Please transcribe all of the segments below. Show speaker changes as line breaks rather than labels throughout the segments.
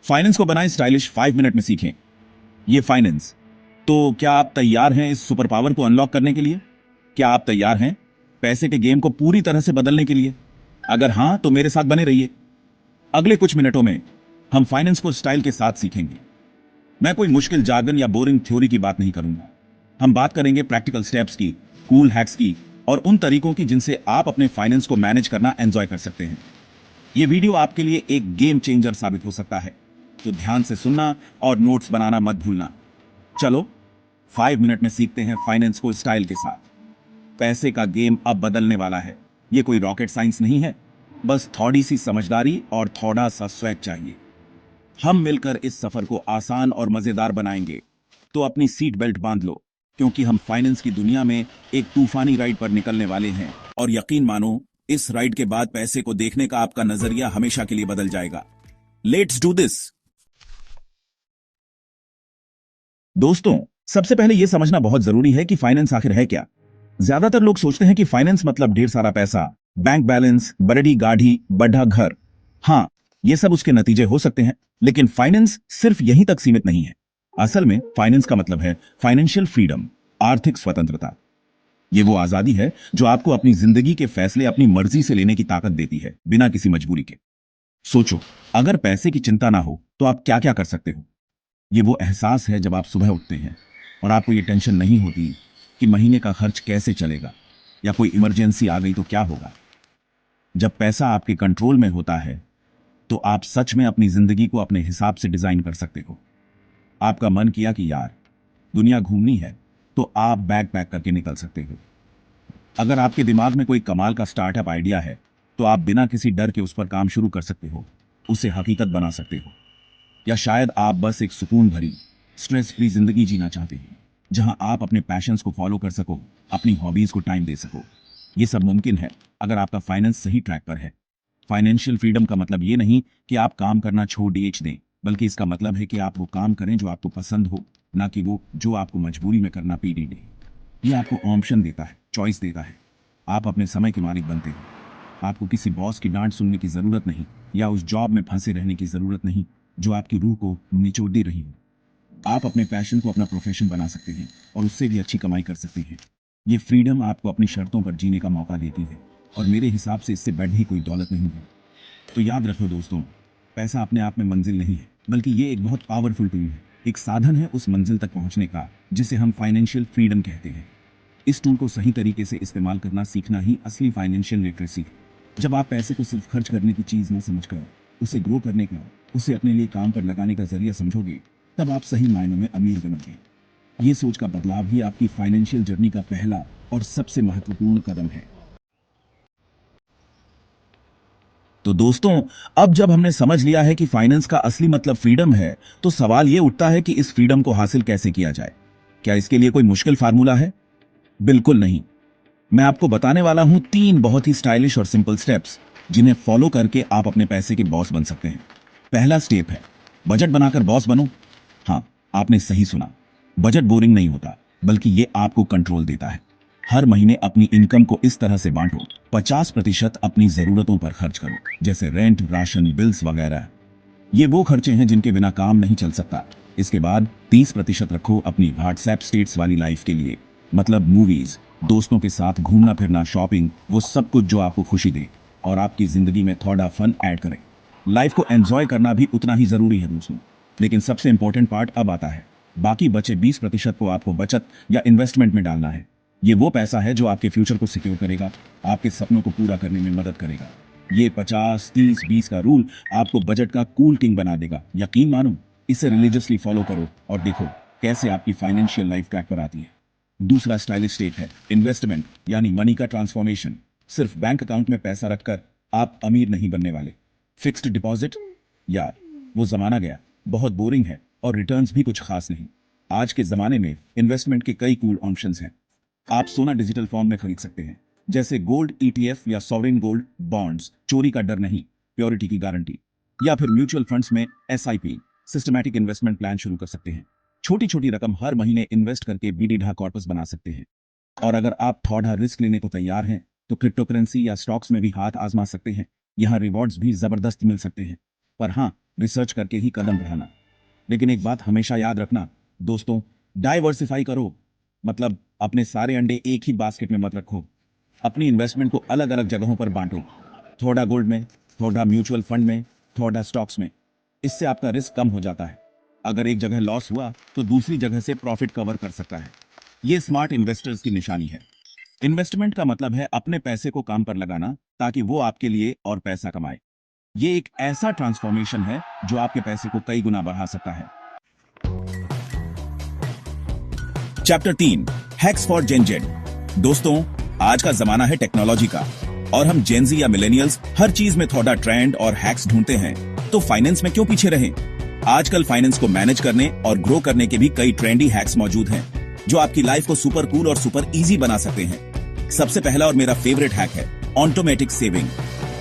Finance को बनाएं stylish, 5 minute में सीखें ये फाइनेंस। तो क्या आप तैयार हैं इस सुपर पावर को अनलॉक करने के लिए? क्या आप तैयार हैं पैसे के गेम को पूरी तरह से बदलने के लिए? अगर हां तो मेरे साथ बने रहिए। अगले कुछ मिनटों में हम फाइनेंस को स्टाइल के साथ सीखेंगे। मैं कोई मुश्किल जार्गन या बोरिंग थ्योरी की बात नहीं करूंगा। हम बात करेंगे प्रैक्टिकल स्टेप्स की, कूल हैक्स की और उन तरीकों की जिनसे आप अपने फाइनेंस को मैनेज करना एंजॉय कर सकते हैं। ये वीडियो आपके लिए एक गेम चेंजर साबित हो सकता है, तो ध्यान से सुनना और नोट्स बनाना मत भूलना। चलो 5 मिनट में सीखते हैं फाइनेंस को स्टाइल के साथ। पैसे का गेम अब बदलने वाला है। ये कोई रॉकेट साइंस नहीं है, बस थोड़ी सी समझदारी और थोड़ा सा स्वैग चाहिए। हम मिलकर इस सफर को आसान और मजेदार बनाएंगे। तो अपनी सीट बेल्ट बांध लो, क्योंकि हम फाइनेंस की दुनिया में एक तूफानी राइड पर निकलने वाले हैं। और यकीन मानो, इस राइड के बाद पैसे को देखने का आपका नजरिया हमेशा के लिए बदल जाएगा। Let's do this. दोस्तों, सबसे पहले यह समझना बहुत जरूरी है कि फाइनेंस आखिर है क्या। ज्यादातर लोग सोचते हैं कि फाइनेंस मतलब ढेर सारा पैसा, बैंक बैलेंस, बड़ी गाड़ी, बड़ा घर। हाँ, ये सब उसके नतीजे हो सकते हैं, लेकिन फाइनेंस सिर्फ यहीं तक सीमित नहीं है। असल में फाइनेंस का मतलब है फाइनेंशियल फ्रीडम, आर्थिक स्वतंत्रता। ये वो आजादी है जो आपको अपनी जिंदगी के फैसले अपनी मर्जी से लेने की ताकत देती है, बिना किसी मजबूरी के। सोचो, अगर पैसे की चिंता ना हो तो आप क्या क्या कर सकते हो। ये वो एहसास है जब आप सुबह उठते हैं और आपको ये टेंशन नहीं होती कि महीने का खर्च कैसे चलेगा या कोई इमरजेंसी आ गई तो क्या होगा। जब पैसा आपके कंट्रोल में होता है तो आप सच में अपनी जिंदगी को अपने हिसाब से डिजाइन कर सकते हो। आपका मन किया कि यार दुनिया घूमनी है, तो आप बैग पैक करके निकल सकते हो। अगर आपके दिमाग में कोई कमाल का स्टार्टअप आइडिया है, तो आप बिना किसी डर के उस पर काम शुरू कर सकते हो, उसे हकीकत बना सकते हो। या शायद आप बस एक सुकून भरी, स्ट्रेस फ्री जिंदगी जीना चाहते हैं, जहां आप अपने पैशंस को फॉलो कर सको, अपनी हॉबीज को टाइम दे सको। ये सब मुमकिन है अगर आपका फाइनेंस सही ट्रैक पर है। फाइनेंशियल फ्रीडम का मतलब ये नहीं कि आप काम करना छोड़ दें, बल्कि इसका मतलब है कि आप वो काम करें जो आपको पसंद हो, ना कि वो जो आपको मजबूरी में करना पीड़ी दे। ये आपको ऑप्शन देता है, चॉइस देता है। आप अपने समय के मालिक बनते हो। आपको किसी बॉस की डांट सुनने की जरूरत नहीं, या उस जॉब में फंसे रहने की जरूरत नहीं जो आपकी रूह को निचोड़ दे रही हो। आप अपने पैशन को अपना प्रोफेशन बना सकते हैं और उससे भी अच्छी कमाई कर सकते हैं। ये फ्रीडम आपको अपनी शर्तों पर जीने का मौका देती है, और मेरे हिसाब से इससे बढ़ी कोई दौलत नहीं है। तो याद रखो दोस्तों, पैसा अपने आप में मंजिल नहीं है, बल्कि ये एक बहुत पावरफुल टूल है, एक साधन है उस मंजिल तक पहुंचने का जिसे हम फाइनेंशियल फ्रीडम कहते हैं। इस टूल को सही तरीके से इस्तेमाल करना सीखना ही असली फाइनेंशियल लिटरेसी है। जब आप पैसे को सिर्फ खर्च करने की चीज न समझकर उसे ग्रो करने का, उसे अपने लिए काम पर लगाने का जरिया समझोगे, तब आप सही मायनों में अमीर बनोगे। ये सोच का बदलाव ही आपकी फाइनेंशियल जर्नी का पहला और सबसे महत्वपूर्ण कदम है। तो दोस्तों, अब जब हमने समझ लिया है कि फाइनेंस का असली मतलब फ्रीडम है, तो सवाल यह उठता है कि इस फ्रीडम को हासिल कैसे किया जाए। क्या इसके लिए कोई मुश्किल फार्मूला है? बिल्कुल नहीं। मैं आपको बताने वाला हूं 3 बहुत ही स्टाइलिश और सिंपल स्टेप्स, जिन्हें फॉलो करके आप अपने पैसे के बॉस बन सकते हैं। पहला स्टेप है बजट बनाकर बॉस बनो। हाँ, आपने सही सुना। बजट बोरिंग नहीं होता, बल्कि ये आपको कंट्रोल देता है। हर महीने अपनी इनकम को इस तरह से बांटो, 50% अपनी जरूरतों पर खर्च करो, जैसे रेंट, राशन, बिल्स वगैरह। ये वो खर्चे हैं जिनके बिना काम नहीं चल सकता। इसके बाद 30% रखो अपनी व्हाट्सएप स्टेट्स वाली लाइफ के लिए, मतलब मूवीज, दोस्तों के साथ घूमना फिरना, शॉपिंग, वो सब कुछ जो आपको खुशी दे और आपकी जिंदगी में थोड़ा फन ऐड करे। लाइफ को एंजॉय करना भी उतना ही जरूरी है दोस्तों। लेकिन सबसे इंपॉर्टेंट पार्ट अब आता है। बाकी बचे 20% को आपको बचत या इन्वेस्टमेंट में डालना है। ये वो पैसा है जो आपके फ्यूचर को सिक्योर करेगा, आपके सपनों को पूरा करने में मदद करेगा। ये 50-30-20 का रूल आपको बजट का कूल किंग बना देगा। यकीन मानो, इसे रिलीजियसली फॉलो करो और देखो कैसे आपकी फाइनेंशियल लाइफ ट्रैक पर आती है। दूसरा स्टाइलिश स्टेप है इन्वेस्टमेंट, यानी मनी का ट्रांसफॉर्मेशन। सिर्फ बैंक अकाउंट में पैसा रखकर आप अमीर नहीं बनने वाले। फिक्स्ड डिपॉजिट, यार वो जमाना गया, बहुत बोरिंग है और रिटर्न्स भी कुछ खास नहीं। आज के जमाने में इन्वेस्टमेंट के कई कूल ऑप्शंस हैं। आप सोना डिजिटल फॉर्म में खरीद सकते हैं, जैसे गोल्ड ईटीएफ या सॉवरेन गोल्ड बॉन्ड्स, चोरी का डर नहीं, प्योरिटी की गारंटी। या फिर म्यूचुअल फंड्स में एसआईपी, सिस्टमैटिक इन्वेस्टमेंट प्लान शुरू कर सकते हैं। छोटी छोटी रकम हर महीने इन्वेस्ट करके बीडीढा कॉर्पस बना सकते हैं। और अगर आप थोड़ा रिस्क लेने को तैयार हैं, तो क्रिप्टो करेंसी या स्टॉक्स में भी हाथ आजमा सकते हैं। यहाँ रिवॉर्ड्स भी जबरदस्त मिल सकते हैं। पर हाँ, रिसर्च करके ही कदम बढ़ाना। लेकिन एक बात हमेशा याद रखना दोस्तों, डाइवर्सिफाई करो, मतलब अपने सारे अंडे एक ही बास्केट में मत रखो। अपनी इन्वेस्टमेंट को अलग अलग जगहों पर बांटो, थोड़ा गोल्ड में, थोड़ा म्यूचुअल फंड में, थोड़ा स्टॉक्स में। इससे आपका रिस्क कम हो जाता है। अगर एक जगह लॉस हुआ तो दूसरी जगह से प्रॉफिट कवर कर सकता है। ये स्मार्ट इन्वेस्टर्स की निशानी है। इन्वेस्टमेंट का मतलब है अपने पैसे को काम पर लगाना ताकि वो आपके लिए और पैसा कमाए। ये एक ऐसा ट्रांसफॉर्मेशन है जो आपके पैसे को कई गुना बढ़ा सकता है। Chapter 3, hacks for Gen Z. दोस्तों, आज का जमाना है टेक्नोलॉजी का और हम जेनजी या मिलेनियल्स हर चीज में थोड़ा ट्रेंड और हैक्स ढूंढते हैं, तो फाइनेंस में क्यों पीछे रहें? आजकल फाइनेंस को मैनेज करने और ग्रो करने के भी कई ट्रेंडी हैक्स मौजूद हैं जो आपकी लाइफ को सुपर कूल और सुपर इजी बना सकते हैं। सबसे पहला और मेरा फेवरेट हैक है ऑटोमेटिक सेविंग।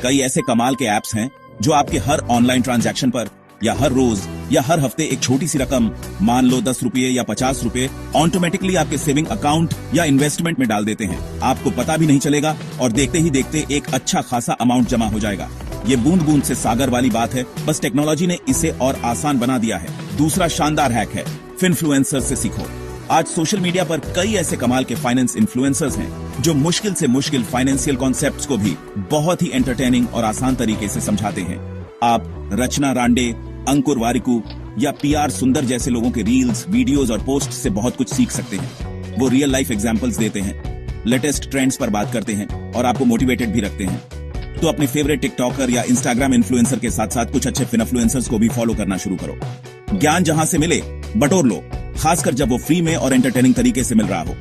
कई ऐसे कमाल के एप्स हैं जो आपके हर ऑनलाइन ट्रांजैक्शन पर या हर रोज या हर हफ्ते एक छोटी सी रकम, मान लो 10 रुपये या 50 रुपये, ऑटोमेटिकली आपके सेविंग अकाउंट या इन्वेस्टमेंट में डाल देते हैं। आपको पता भी नहीं चलेगा और देखते ही देखते एक अच्छा खासा अमाउंट जमा हो जाएगा। ये बूंद बूंद से सागर वाली बात है, बस टेक्नोलॉजी ने इसे और आसान बना दिया है। दूसरा शानदार हैक है फिनफ्लुएंसर से सीखो। आज सोशल मीडिया पर कई ऐसे कमाल के फाइनेंस इन्फ्लुएंसर्स हैं जो मुश्किल से मुश्किल फाइनेंशियल कॉन्सेप्ट्स को भी बहुत ही एंटरटेनिंग और आसान तरीके से समझाते हैं। आप रचना रांडे, अंकुर वारिकू या पीआर सुंदर जैसे लोगों के रील्स, वीडियोस और पोस्ट से बहुत कुछ सीख सकते हैं। वो रियल लाइफ एग्जांपल्स देते हैं, लेटेस्ट ट्रेंड्स पर बात करते हैं और आपको मोटिवेटेड भी रखते हैं। तो अपने फेवरेट टिकटॉकर या इंस्टाग्राम इन्फ्लुएंसर के साथ साथ कुछ अच्छे फिनफ्लुएंसर्स को भी फॉलो करना शुरू करो। ज्ञान जहां से मिले बटोर लो, खासकर जब वो फ्री में और एंटरटेनिंग तरीके से मिल रहा हो।